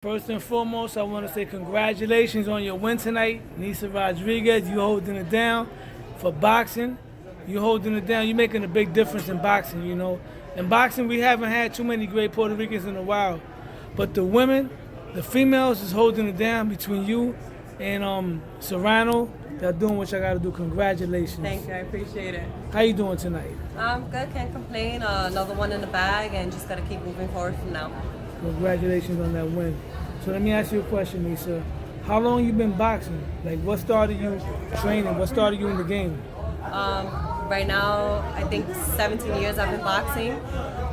First and foremost, I want to say congratulations on your win tonight. Nisa Rodriguez, you holding it down for boxing. You holding it down. You're making a big difference in boxing, you know. In boxing, we haven't had too many great Puerto Ricans in a while. But the women, the females is holding it down between you and Serrano. They're doing what you got to do. Congratulations. Thank you, I appreciate it. How you doing tonight? I'm good, can't complain. Another one in the bag and just gotta keep moving forward from now. Congratulations on that win. So let me ask you a question, Nisa. How long you been boxing? Like, what started you training? What started you in the game? Right now, I think 17 years I've been boxing.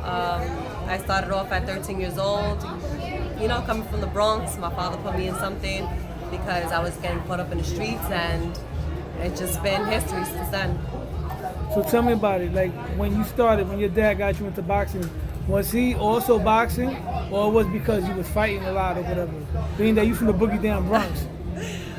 I started off at 13 years old. You know, coming from the Bronx, my father put me in something because I was getting caught up in the streets, and it's just been history since then. So tell me about it. Like, when you started, when your dad got you into boxing, was he also boxing, or was it because you was fighting a lot or whatever? Being that you from the boogie down Bronx.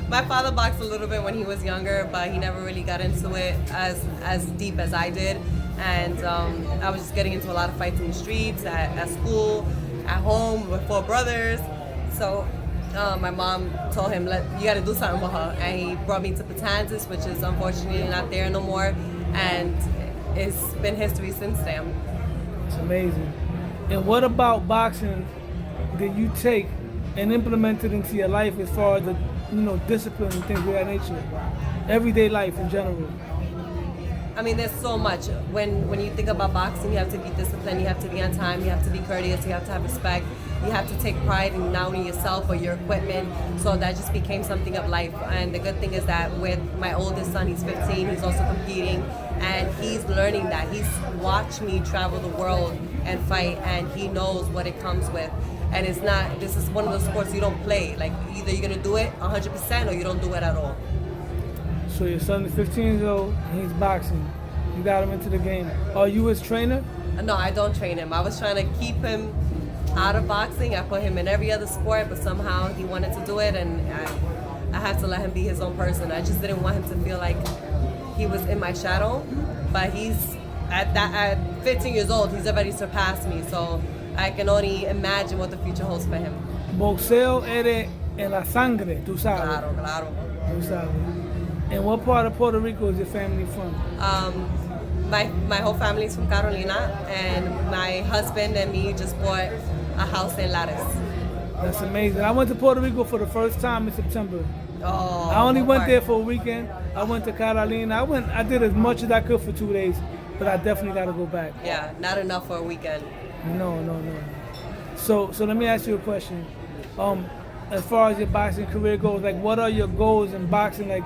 My father boxed a little bit when he was younger, but he never really got into it as deep as I did. And I was just getting into a lot of fights in the streets, at school, at home with 4 brothers. So my mom told him, you got to do something with her. And he brought me to Patanzas, which is unfortunately not there no more. And it's been history since then. It's amazing. And what about boxing did you take and implement it into your life as far as the discipline and things of that nature? Everyday life in general. I mean, there's so much. When you think about boxing, you have to be disciplined, you have to be on time, you have to be courteous, you have to have respect, you have to take pride in not only yourself but your equipment. So that just became something of life. And the good thing is that with my oldest son, he's 15, he's also competing, and he's learning that. He's watched me travel the world and fight, and he knows what it comes with. And this is one of those sports you don't play. Like, either you're gonna do it 100% or you don't do it at all. So your son is 15 years old and he's boxing. You got him into the game. Are you his trainer? No, I don't train him. I was trying to keep him out of boxing. I put him in every other sport, but somehow he wanted to do it, and I had to let him be his own person. I just didn't want him to feel like he was in my shadow. But he's at 15 years old, he's already surpassed me. So I can only imagine what the future holds for him. Boxeo eres en la sangre, tú sabes. Claro. Tú sabes. And what part of Puerto Rico is your family from? My whole family is from Carolina, and my husband and me just bought a house in Lares. That's amazing. I went to Puerto Rico for the first time in September. Oh, I only went there for a weekend. I went to Carolina. I did as much as I could for 2 days, but I definitely got to go back. Yeah, not enough for a weekend. No. So let me ask you a question. As far as your boxing career goes, like, what are your goals in boxing? Like,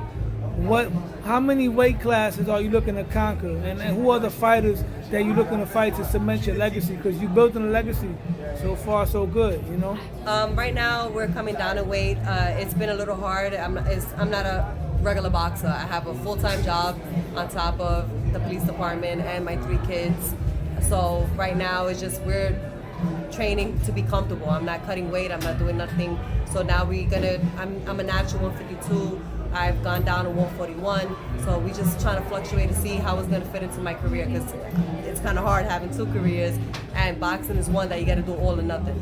how many weight classes are you looking to conquer? And who are the fighters that you're looking to fight to cement your legacy? Because you built in a legacy. So far, so good, you know? Right now, we're coming down in weight. It's been a little hard. I'm not a regular boxer. I have a full-time job on top of the police department and my 3 kids. So right now, it's just we're training to be comfortable. I'm not cutting weight. I'm not doing nothing. So now I'm a natural 152. I've gone down to 141, so we just trying to fluctuate to see how it's going to fit into my career, because it's kind of hard having 2 careers, and boxing is one that you got to do all or nothing.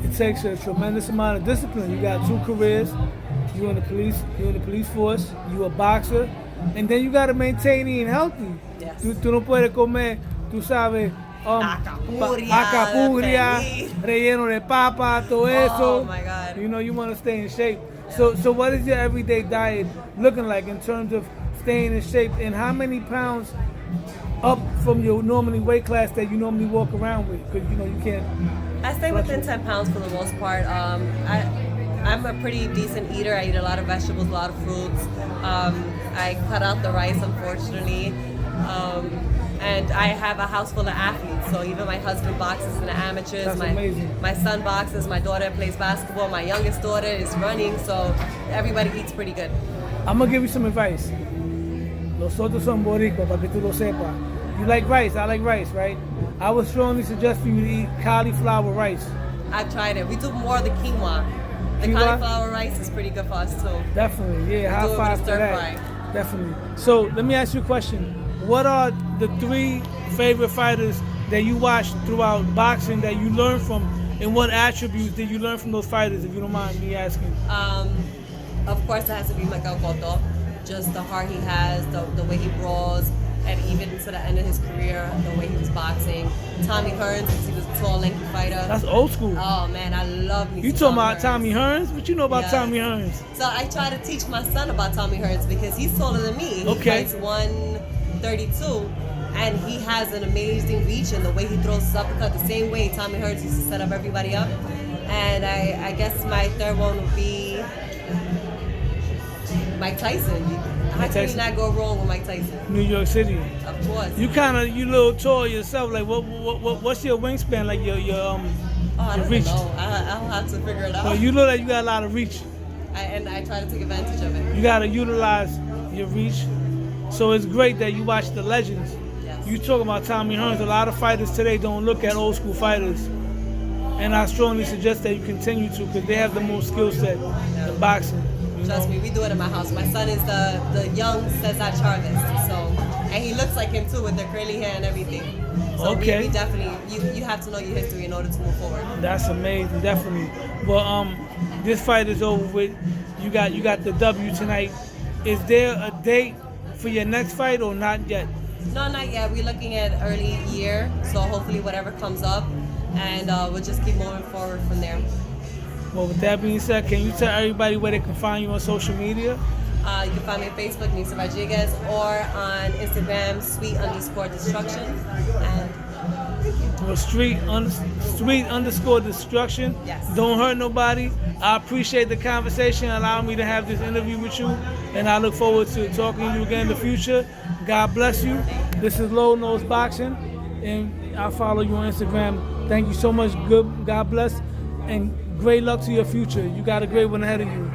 It takes a tremendous amount of discipline. You got 2 careers. You're in the police force. You're a boxer, and then you got to maintain eating healthy. Yes. Tú no puedes comer, tú sabes, Acapurria, relleno de papa, todo eso. Oh my God. You know, you want to stay in shape. So what is your everyday diet looking like in terms of staying in shape, and how many pounds up from your normally weight class that you normally walk around with? Because you can't. I stay within 10 pounds for the most part. I'm a pretty decent eater. I eat a lot of vegetables, a lot of fruits. I cut out the rice, unfortunately. And I have a house full of athletes, so even my husband boxes in the amateurs. That's amazing. My son boxes, my daughter plays basketball, my youngest daughter is running, so everybody eats pretty good. I'm going to give you some advice. Nosotros son boricua, para que tú lo sepas. You like rice, I like rice, right? I would strongly suggest for you to eat cauliflower rice. I've tried it. We do more of the quinoa. The cauliflower rice is pretty good for us too. Definitely, yeah. High five for that. Definitely. So let me ask you a question. What are the 3 favorite fighters that you watch throughout boxing that you learn from And what attributes did you learn from those fighters, if you don't mind me asking? Of course, it has to be Miguel Cotto. Just the heart he has, the way he brawls, and even to the end of his career, the way he was boxing. Tommy Hearns, because he was a tall, lengthy fighter. That's old school. Oh man, I love me. You some talking about Hearns. Tommy Hearns? What you know about Yes. Tommy Hearns? So I try to teach my son about Tommy Hearns because he's taller than me. He Okay. fights 132, and he has an amazing reach and the way he throws his uppercut the same way Tommy Hearns used to set up everybody up. And I guess my third one would be Mike Tyson. How can you Tyson. not go wrong with Mike Tyson? New York City. Of course. You little tall yourself. Like what's your wingspan? Like your Oh, I your don't reach? know. I'll have to figure it out. Well, you look like you got a lot of reach. And I try to take advantage of it. You gotta utilize your reach. So it's great that you watch the legends. Yes. You talk about Tommy Hearns. A lot of fighters today don't look at old school fighters, and I strongly suggest that you continue to, because they have the most skill set in boxing. You Trust know? me, we do it in my house. My son is the young Cesar Chavez, so, and he looks like him too with the curly hair and everything. So Okay. we definitely, you have to know your history in order to move forward. That's amazing, definitely. Well, this fight is over with. You got the W tonight. Is there a date for your next fight or not yet? No, not yet. We're looking at early year, so hopefully whatever comes up, and we'll just keep moving forward from there. Well, with that being said, can you tell everybody where they can find you on social media? You can find me on Facebook, Nisa Rodriguez, or on Instagram, sweet_destruction. And Well, street_destruction. Yes. Don't hurt nobody. I appreciate the conversation, allowing me to have this interview with you, and I look forward to talking to you again in the future. God bless you. This is Low Nose Boxing, and I'll follow you on Instagram. Thank you so much. God bless, and great luck to your future. You got a great one ahead of you.